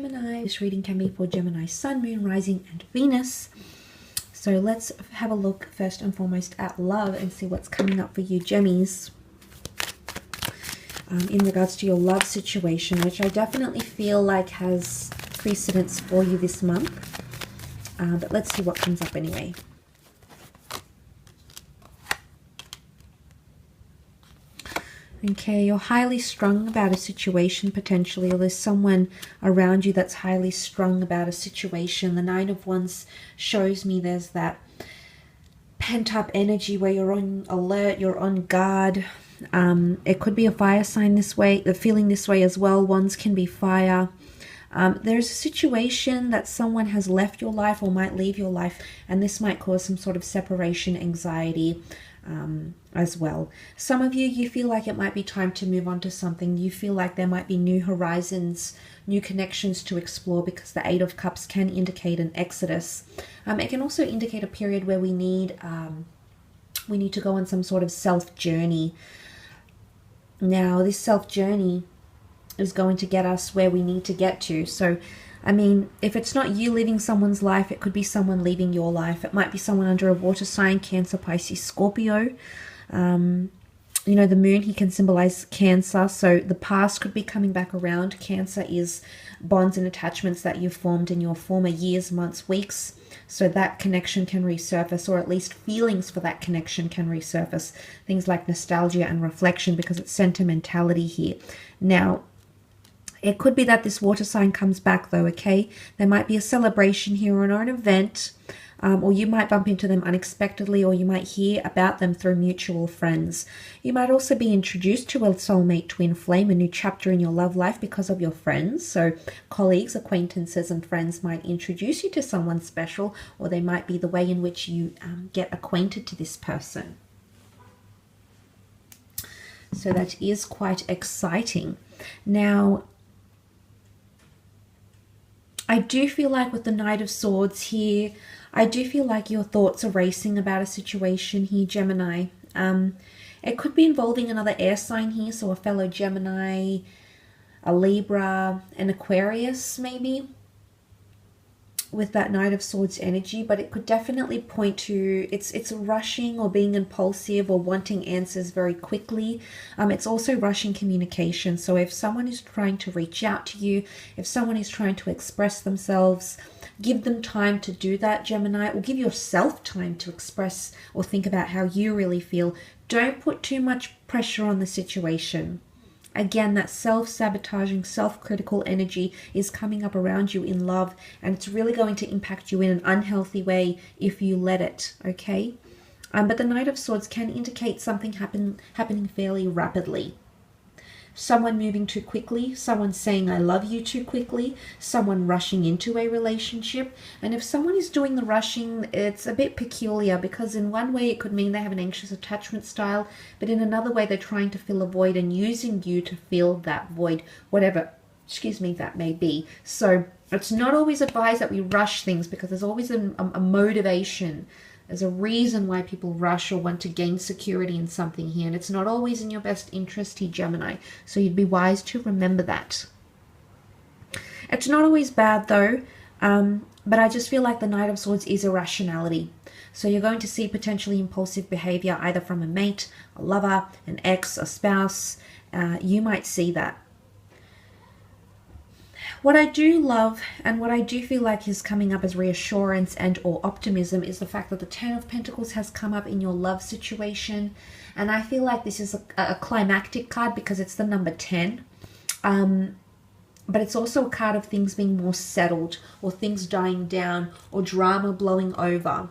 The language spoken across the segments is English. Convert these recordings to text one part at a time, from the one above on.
Gemini. This reading can be for Gemini Sun, Moon, Rising, and Venus. So let's have a look first and foremost at love and see what's coming up for you, Gemmies, in regards to your love situation, which I definitely feel like has precedence for you this month. But let's see what comes up anyway. Okay, you're highly strung about a situation potentially, or there's someone around you that's highly strung about a situation. The Nine of Wands shows me there's that pent-up energy where you're on alert, you're on guard. It could be a fire sign this way, the feeling this way as well. Wands can be fire. There's a situation that someone has left your life or might leave your life, and this might cause some sort of separation anxiety as well. Some of you feel like it might be time to move on to something. You feel like there might be new horizons, new connections to explore, because the Eight of Cups can indicate an exodus. It can also indicate a period where we need to go on some sort of self-journey. Now, this self-journey is going to get us where we need to get to. So, I mean, if it's not you leaving someone's life, it could be someone leaving your life. It might be someone under a water sign, Cancer, Pisces, Scorpio. You know, the moon, he can symbolize Cancer. So the past could be coming back around. Cancer is bonds and attachments that you've formed in your former years, months, weeks. So that connection can resurface, or at least feelings for that connection can resurface. Things like nostalgia and reflection, because it's sentimentality here. Now, it could be that this water sign comes back though, okay? There might be a celebration here or an event, or you might bump into them unexpectedly, or you might hear about them through mutual friends. You might also be introduced to a soulmate twin flame, a new chapter in your love life because of your friends. So colleagues, acquaintances, and friends might introduce you to someone special, or they might be the way in which you get acquainted to this person. So that is quite exciting. Now, I do feel like with the Knight of Swords here, I do feel like your thoughts are racing about a situation here, Gemini. It could be involving another air sign here, so a fellow Gemini, a Libra, an Aquarius maybe, with that Knight of Swords energy. But it could definitely point to it's rushing or being impulsive or wanting answers very quickly. It's also rushing communication. So if someone is trying to reach out to you, if someone is trying to express themselves, give them time to do that, Gemini, or give yourself time to express or think about how you really feel. Don't put too much pressure on the situation. Again, that self-sabotaging, self-critical energy is coming up around you in love, and it's really going to impact you in an unhealthy way if you let it, okay? But the Knight of Swords can indicate something happening fairly rapidly. Someone moving too quickly, someone saying I love you too quickly, someone rushing into a relationship. And if someone is doing the rushing, it's a bit peculiar, because in one way it could mean they have an anxious attachment style, but in another way they're trying to fill a void and using you to fill that void, whatever, that may be. So it's not always advised that we rush things, because there's always a motivation. There's a reason why people rush or want to gain security in something here. And it's not always in your best interest here, Gemini. So you'd be wise to remember that. It's not always bad though. But I just feel like the Knight of Swords is irrationality. So you're going to see potentially impulsive behavior either from a mate, a lover, an ex, a spouse. You might see that. What I do love and what I do feel like is coming up as reassurance and or optimism is the fact that the Ten of Pentacles has come up in your love situation. And I feel like this is a climactic card because it's the number 10. But it's also a card of things being more settled, or things dying down, or drama blowing over.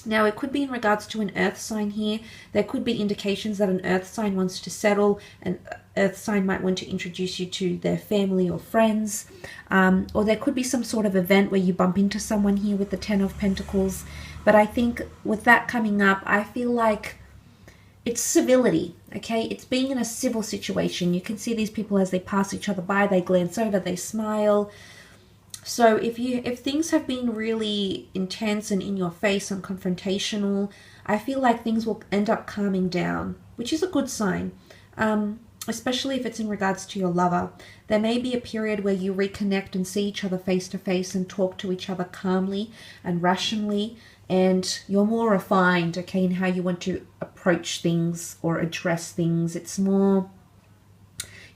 Now, it could be in regards to an earth sign here. There could be indications that an earth sign wants to settle. An earth sign might want to introduce you to their family or friends. Or there could be some sort of event where you bump into someone here with the Ten of Pentacles. But I think with that coming up, I feel like it's civility, okay? It's being in a civil situation. You can see these people as they pass each other by, they glance over, they smile. So if things have been really intense and in your face and confrontational, I feel like things will end up calming down, which is a good sign. especially if it's in regards to your lover. There may be a period where you reconnect and see each other face to face and talk to each other calmly and rationally, and you're more refined, okay, in how you want to approach things or address things. It's more,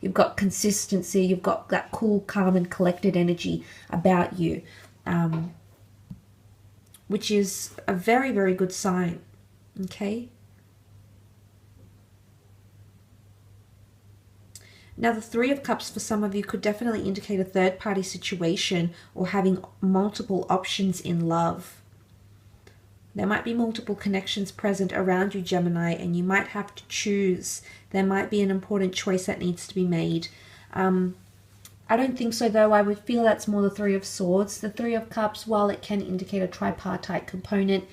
you've got consistency, you've got that cool, calm, and collected energy about you, which is a very, very good sign, okay? Now, the Three of Cups for some of you could definitely indicate a third-party situation or having multiple options in love. There might be multiple connections present around you, Gemini, and you might have to choose. There might be an important choice that needs to be made. I don't think so, though. I would feel that's more the Three of Swords. The Three of Cups, while it can indicate a tripartite component,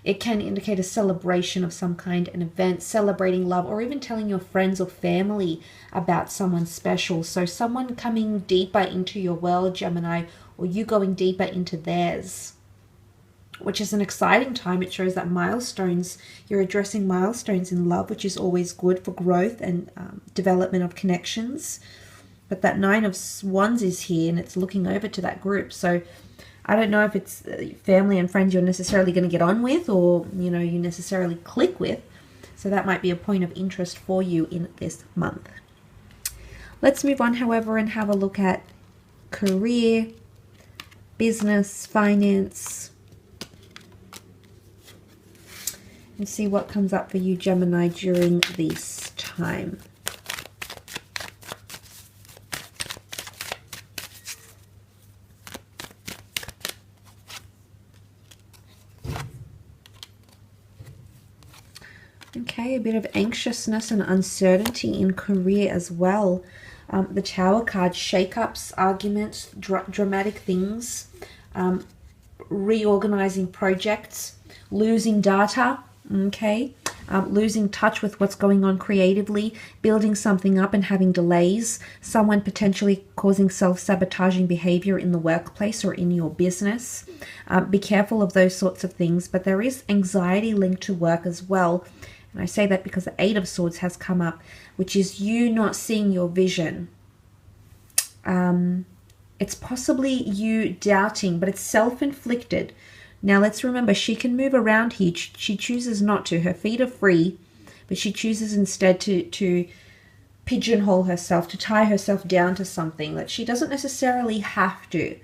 it can indicate a celebration of some kind, an event, celebrating love, or even telling your friends or family about someone special. So someone coming deeper into your world, Gemini, or you going deeper into theirs, which is an exciting time. It shows that milestones, you're addressing milestones in love, which is always good for growth and development of connections. But that Nine of Wands is here, and it's looking over to that group. So I don't know if it's family and friends you're necessarily going to get on with, or, you know, you necessarily click with. So that might be a point of interest for you in this month. Let's move on, however, and have a look at career, business, finance, and see what comes up for you, Gemini, during this time. Okay, a bit of anxiousness and uncertainty in career as well. The Tower card, shake-ups, arguments, dramatic things, reorganizing projects, losing data, okay, losing touch with what's going on creatively, building something up and having delays, someone potentially causing self-sabotaging behavior in the workplace or in your business. Be careful of those sorts of things, but there is anxiety linked to work as well. And I say that because the Eight of Swords has come up, which is you not seeing your vision. It's possibly you doubting, but it's self-inflicted. Now, let's remember, she can move around here. She chooses not to. Her feet are free, but she chooses instead to pigeonhole herself, to tie herself down to something that she doesn't necessarily have to.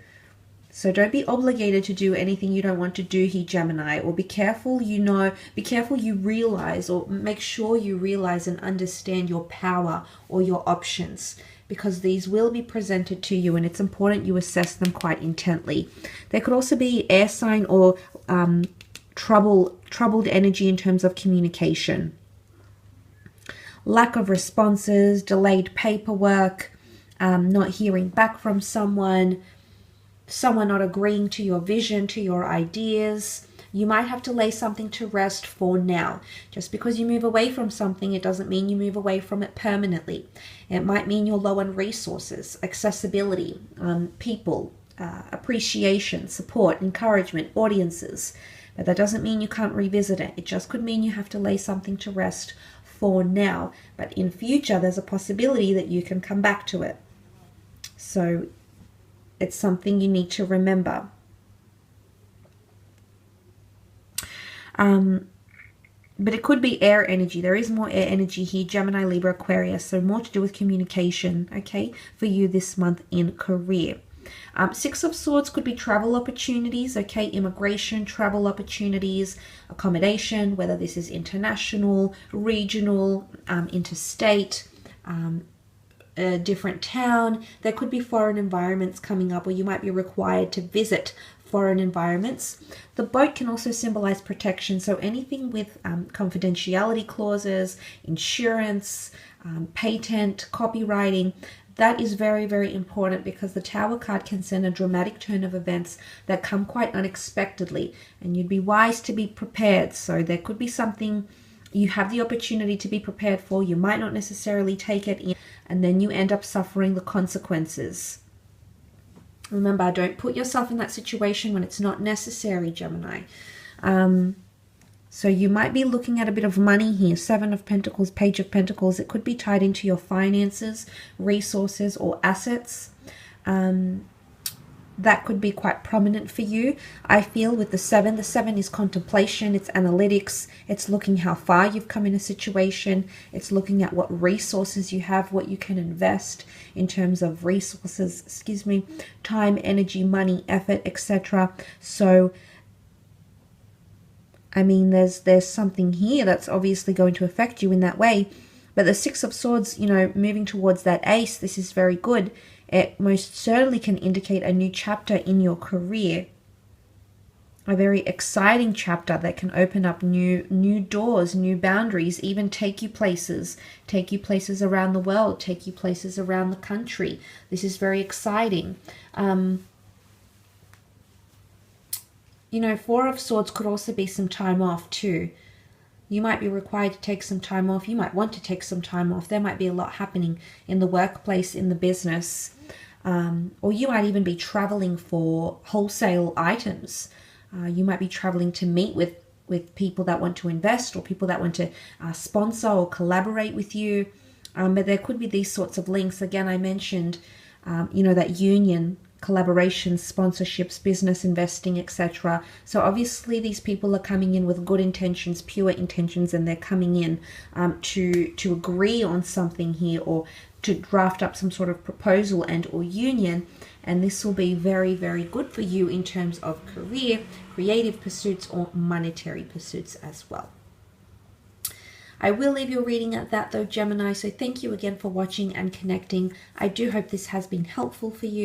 So don't be obligated to do anything you don't want to do here, Gemini, or be careful, be careful you realize, or make sure you realize and understand your power or your options, because these will be presented to you and it's important you assess them quite intently. There could also be air sign or troubled energy in terms of communication. Lack of responses, delayed paperwork, not hearing back from someone not agreeing to your vision, to your ideas. You might have to lay something to rest for now. Just because you move away from something, it doesn't mean you move away from it permanently. It might mean you're low on resources, accessibility, people, appreciation, support, encouragement, audiences. But that doesn't mean you can't revisit it. It just could mean you have to lay something to rest for now. But in future, there's a possibility that you can come back to it. So it's something you need to remember. But it could be air energy. There is more air energy here, Gemini, Libra, Aquarius. So more to do with communication, okay, for you this month in career. Six of Swords could be travel opportunities, okay, immigration, travel opportunities, accommodation, whether this is international, regional, interstate, a different town. There could be foreign environments coming up, or you might be required to visit foreign environments. The boat can also symbolize protection, so anything with confidentiality clauses, insurance, patent, copywriting, that is very, very important, because the Tower card can send a dramatic turn of events that come quite unexpectedly, and you'd be wise to be prepared. So there could be something you have the opportunity to be prepared for. You might not necessarily take it in, and then you end up suffering the consequences. Remember, don't put yourself in that situation when it's not necessary, Gemini. So you might be looking at a bit of money here. Seven of Pentacles, Page of Pentacles. It could be tied into your finances, resources, or assets. That could be quite prominent for you. I feel with the seven is contemplation, it's analytics, it's looking how far you've come in a situation, it's looking at what resources you have, what you can invest in terms of resources, time, energy, money, effort, etc. So, I mean, there's something here that's obviously going to affect you in that way. But the Six of Swords, you know, moving towards that ace, this is very good. It most certainly can indicate a new chapter in your career. A very exciting chapter that can open up new doors, new boundaries, even take you places around the world, take you places around the country. This is very exciting. You know, Four of Swords could also be some time off too. You might be required to take some time off. You might want to take some time off. There might be a lot happening in the workplace, in the business. Or you might even be traveling for wholesale items. You might be traveling to meet with people that want to invest, or people that want to sponsor or collaborate with you. But there could be these sorts of links. Again, I mentioned, you know, that union, collaborations, sponsorships, business investing, etc. So obviously these people are coming in with good intentions, pure intentions, and they're coming in to agree on something here, or to draft up some sort of proposal and or union. And this will be very, very good for you in terms of career, creative pursuits, or monetary pursuits as well. I will leave your reading at that though, Gemini. So thank you again for watching and connecting. I do hope this has been helpful for you.